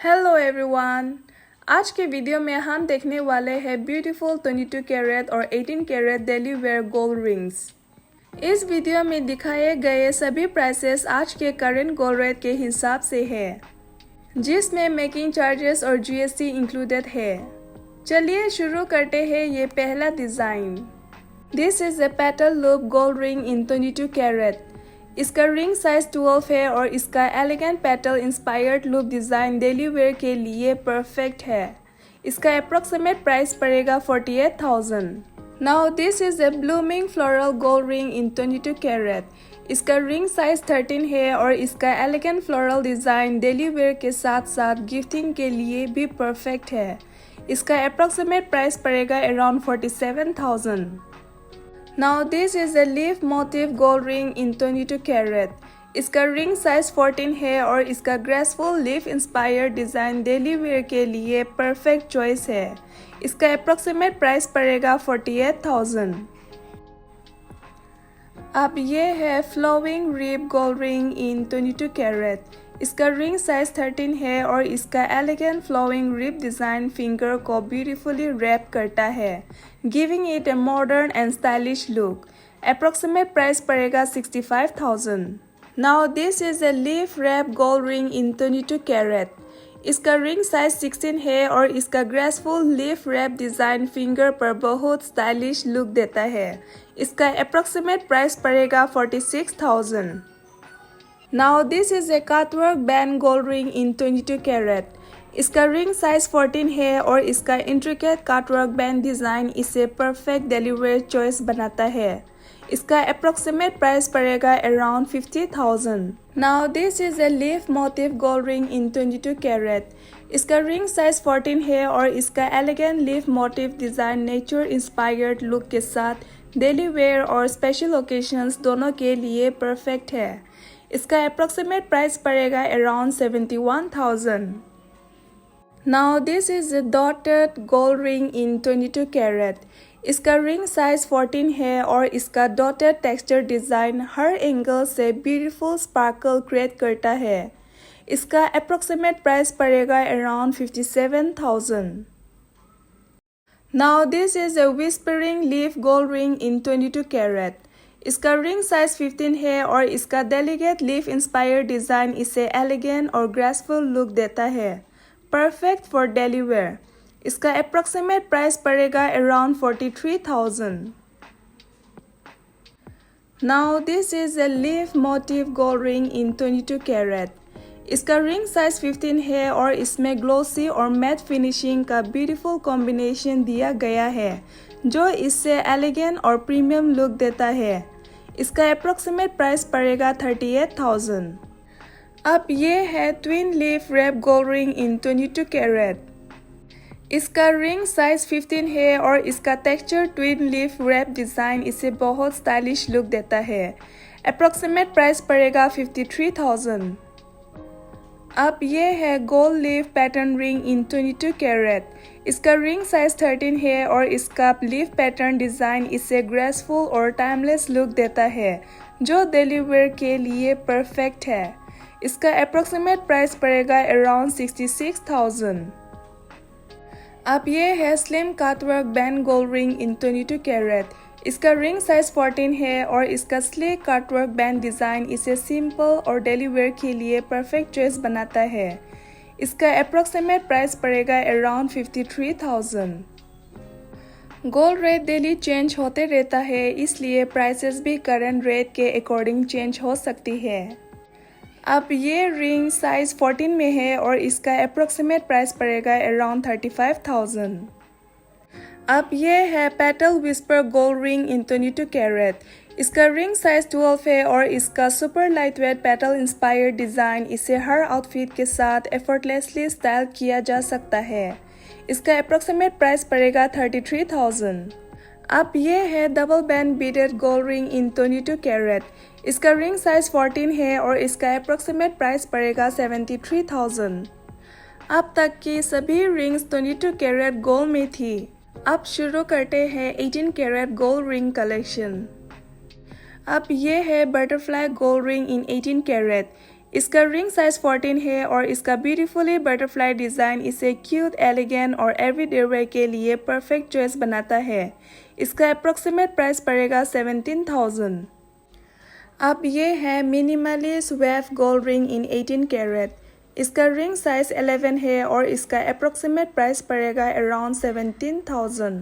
Hello everyone. आज के video में हम देखने वाले हैं ब्यूटीफुल 22 कैरेट और 18 carat daily wear gold rings. इस वीडियो में दिखाए गए सभी प्राइसेस आज के करंट गोल्ड रेट के हिसाब से है, जिसमें मेकिंग चार्जेस और जीएसटी इंक्लूडेड है। चलिए शुरू करते हैं। ये पहला design. This is a petal loop gold ring in 22 carat. इसका रिंग साइज 12 है और इसका elegant petal inspired loop design daily wear के लिए परफेक्ट है। इसका अप्रॉक्सीमेट प्राइस पड़ेगा 48,000। Now this is a blooming floral gold ring in 22 carat. इसका रिंग साइज 13 है और इसका elegant floral design daily wear के साथ साथ गिफ्टिंग के लिए भी परफेक्ट है। इसका अप्रॉक्सीमेट प्राइस पड़ेगा around 47,000। Now this is a leaf motif gold ring in 22 carat. इसका रिंग साइज 14 है और इसका graceful leaf inspired design daily wear के लिए परफेक्ट चॉइस है। इसका अप्रॉक्सीमेट प्राइस पड़ेगा 48,000। अब ये है flowing rib gold ring in 22 carat. इसका रिंग साइज 13 है और इसका elegant flowing rib design finger को ब्यूटीफुली रैप करता है, giving it a modern and stylish look. Approximate price पड़ेगा 65,000। Now this is a leaf wrap gold ring in 22 carat. इसका ring size 16 है और इसका graceful leaf wrap design finger पर बहुत स्टाइलिश लुक देता है। इसका अप्रॉक्सीमेट प्राइस पड़ेगा 46,000। Now this is a cutwork band gold ring in 22 carat. इसका रिंग साइज 14 है और इसका इंट्रिकेट कटवर्क बैंड डिज़ाइन इसे परफेक्ट डेली वेयर चॉइस बनाता है। इसका अप्रॉक्सीमेट प्राइस पड़ेगा around 50,000। Now this is a leaf motif gold ring in 22 carat. इसका रिंग साइज 14 है और इसका elegant leaf motif design nature inspired look के साथ डेली वेयर और स्पेशल ओकेजन्स दोनों के लिए परफेक्ट है। इसका अप्रॉक्सीमेट प्राइस पड़ेगा around 71,000। Now this is a dotted gold ring in 22 carat. इसका रिंग साइज 14 है और इसका डॉटेड टेक्सचर डिज़ाइन हर एंगल से ब्यूटीफुल स्पार्कल क्रिएट करता है। इसका अप्रॉक्सीमेट प्राइस पड़ेगा around 57,000। Now this is a whispering leaf gold ring in 22 carat. इसका रिंग साइज 15 है और इसका डेलिकेट लीफ इंस्पायर्ड डिज़ाइन इसे एलिगेंट और ग्रेसफुल लुक देता है, परफेक्ट फॉर डेली वेयर। इसका अप्रॉक्सीमेट प्राइस पड़ेगा around 43,000। Now this is a leaf motif gold ring in 22 carat. इसका रिंग साइज 15 है और इसमें ग्लोसी और मैट फिनिशिंग का ब्यूटीफुल कॉम्बिनेशन दिया गया है, जो इससे एलिगेंट और प्रीमियम लुक देता है। इसका अप्रॉक्सीमेट प्राइस पड़ेगा 38,000। अब ये है twin leaf wrap gold ring in 22 carat. इसका रिंग साइज 15 है और इसका texture twin leaf wrap design इसे बहुत स्टाइलिश लुक देता है। अप्रॉक्सीमेट प्राइस पड़ेगा 53,000। अब ये है gold leaf pattern ring in 22 carat. इसका रिंग साइज 13 है और इसका लीफ पैटर्न डिज़ाइन इसे ग्रेसफुल और टाइमलेस लुक देता है, जो डेली वेयर के लिए परफेक्ट है। इसका अप्रॉक्सीमेट प्राइस पड़ेगा अराउंड 66,000। अब ये है slim cutwork band gold ring in 22 carat. इसका रिंग साइज 14 है और इसका स्लीक कटवर्क बैंड डिज़ाइन इसे सिंपल और डेली वेयर के लिए परफेक्ट चॉइस बनाता है। इसका अप्रॉक्सीमेट प्राइस पड़ेगा around 53,000। Gold rate daily change होते रहता है, इसलिए प्राइसेस भी करंट रेट के अकॉर्डिंग चेंज हो सकती है। अब ये रिंग साइज 14 में है और इसका अप्रॉक्सीमेट प्राइस पड़ेगा अराउंड 35,000। अब ये है petal whisper gold ring in 22 carat. इसका रिंग साइज 12 है और इसका super lightweight petal inspired design इसे हर आउटफिट के साथ एफर्टलेसली स्टाइल किया जा सकता है। इसका अप्रॉक्सीमेट प्राइस पड़ेगा 33,000। अब ये है double band beaded gold ring in 22 carat. इसका रिंग साइज 14 है और इसका अप्रॉक्सीमेट प्राइस पड़ेगा 73,000। अब तक की सभी रिंग्स 22 कैरेट गोल्ड में थी। अब शुरू करते हैं 18 कैरेट गोल्ड रिंग कलेक्शन। अब ये है butterfly gold ring in 18 carat. इसका रिंग साइज 14 है और इसका ब्यूटीफुली बटरफ्लाई डिज़ाइन इसे क्यूट, एलिगेंट और एवरीडे वेयर के लिए परफेक्ट चॉइस बनाता है। इसका अप्रॉक्सीमेट प्राइस पड़ेगा 17,000। अब ये है minimalist wave gold ring in 18 carat. इसका रिंग साइज 11 है और इसका अप्रॉक्सीमेट प्राइस पड़ेगा अराउंड 17,000।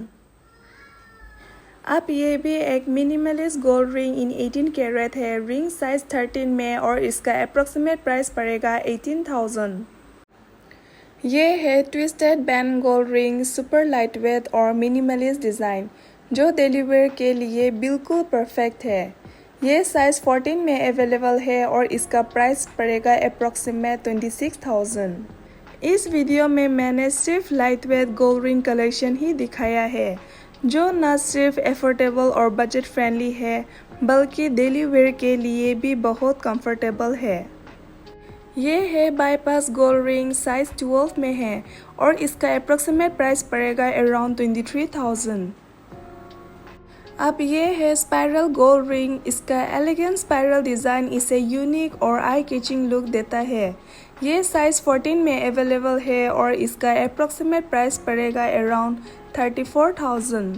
अब ये भी एक minimalist gold ring in 18 carat है, रिंग साइज 13 में और इसका अप्रॉक्सीमेट प्राइस पड़ेगा 18,000। ये है twisted band gold ring, super lightweight और मिनिमलिस्ट डिज़ाइन, जो डेली वेयर के लिए बिल्कुल परफेक्ट है। ये साइज 14 में अवेलेबल है और इसका प्राइस पड़ेगा अप्रॉक्सीमेट 26,000। इस वीडियो में मैंने सिर्फ लाइटवेट गोल्ड रिंग कलेक्शन ही दिखाया है, जो न सिर्फ एफोर्डेबल और बजट फ्रेंडली है बल्कि डेली वेयर के लिए भी बहुत कंफर्टेबल है। ये है बाईपास गोल्ड रिंग, साइज 12 में है और इसका अप्रॉक्सीमेट प्राइस पड़ेगा अराउंड 23,000। अब ये है स्पाइरल गोल्ड रिंग। इसका एलिगेंट स्पाइरल डिज़ाइन इसे यूनिक और आई कैचिंग लुक देता है। ये साइज 14 में अवेलेबल है और इसका अप्रॉक्सीमेट प्राइस पड़ेगा अराउंड 34,000।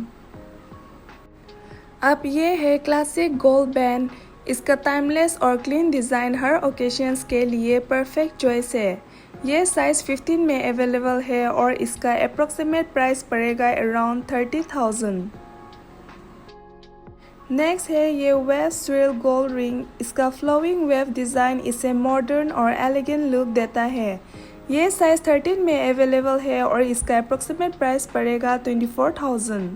अब ये है क्लासिक गोल्ड बैंड। इसका टाइमलेस और क्लीन डिज़ाइन हर ओकेजन्स के लिए परफेक्ट चॉइस है। ये साइज 15 में अवेलेबल है और इसका अप्रॉक्सीमेट प्राइस पड़ेगा अराउंड 30,000। नेक्स्ट है ये वेव स्विर्ल गोल्ड रिंग। इसका फ्लोइंग वेव डिज़ाइन इसे मॉडर्न और एलिगेंट लुक देता है। ये साइज 13 में अवेलेबल है और इसका अप्रॉक्सीमेट प्राइस पड़ेगा 24,000।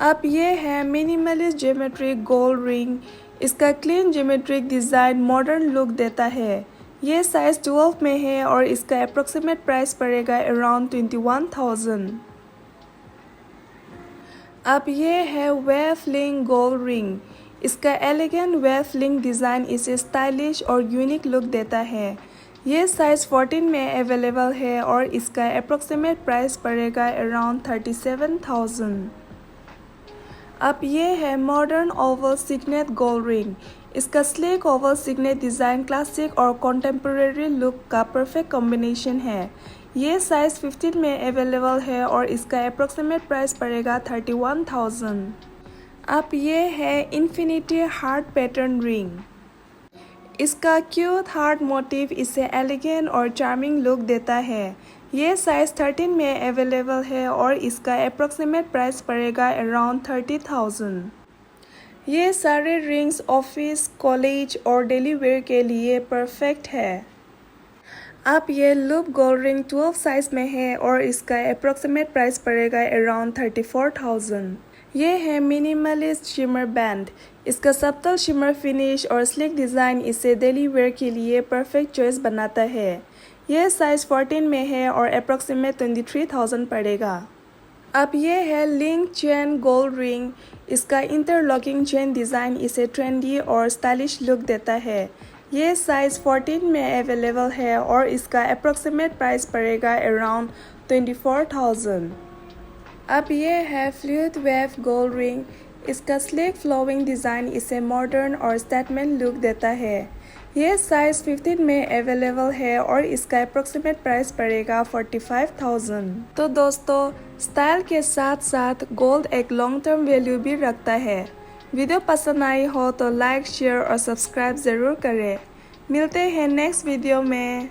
अब ये है मिनिमलिस्ट ज्योमेट्रिक गोल्ड रिंग। इसका clean geometric design modern look देता है। ये साइज 12 में है और इसका अप्रॉक्सीमेट प्राइस पड़ेगा अराउंड 21,000। अब ये है वेव लिंक गोल्ड रिंग। इसका एलिगेंट वेव लिंक डिज़ाइन इसे स्टाइलिश और यूनिक लुक देता है। ये साइज 14 में अवेलेबल है और इसका अप्रॉक्सीमेट प्राइस पड़ेगा अराउंड 37,000। अब ये है modern oval signet gold ring. इसका sleek oval signet design classic और कॉन्टेम्परेरी लुक का परफेक्ट कॉम्बिनेशन है। ये साइज 15 में अवेलेबल है और इसका अप्रॉक्सीमेट प्राइस पड़ेगा 31,000। अब ये है इन्फिनिटी हार्ट पैटर्न रिंग। इसका क्यूट हार्ट मोटिव इसे एलिगेंट और चार्मिंग लुक देता है। ये साइज 13 में अवेलेबल है और इसका अप्रॉक्सीमेट प्राइस पड़ेगा अराउंड 30,000। ये सारे रिंग्स ऑफिस, कॉलेज और डेली वेयर के लिए परफेक्ट है। अब ये लूप गोल्ड रिंग 12 साइज में है और इसका अप्रॉक्सीमेट प्राइस पड़ेगा अराउंड 34,000। ये है मिनिमलिस्ट शिमर बैंड। इसका सब्टल शिमर फिनिश और स्लिक डिज़ाइन इसे डेली वेयर के लिए परफेक्ट चॉइस बनाता है। यह साइज 14 में है और अप्रॉक्सीमेट 23,000 पड़ेगा। अब ये है लिंक चेन गोल्ड रिंग। इसका इंटरलॉकिंग चेन डिज़ाइन इसे ट्रेंडी और स्टाइलिश लुक देता है। ये साइज 14 में अवेलेबल है और इसका अप्रॉक्सीमेट प्राइस पड़ेगा अराउंड 24,000। अब ये है फ्लूइड वेव गोल्ड रिंग। इसका स्लिक फ्लोइंग डिज़ाइन इसे मॉडर्न और स्टेटमेंट लुक देता है। ये साइज 15 में अवेलेबल है और इसका अप्रॉक्सीमेट प्राइस पड़ेगा 45,000। तो दोस्तों, स्टाइल के साथ साथ गोल्ड एक लॉन्ग टर्म वैल्यू भी रखता है। वीडियो पसंद आई हो तो लाइक, शेयर और सब्सक्राइब ज़रूर करें। मिलते हैं नेक्स्ट वीडियो में।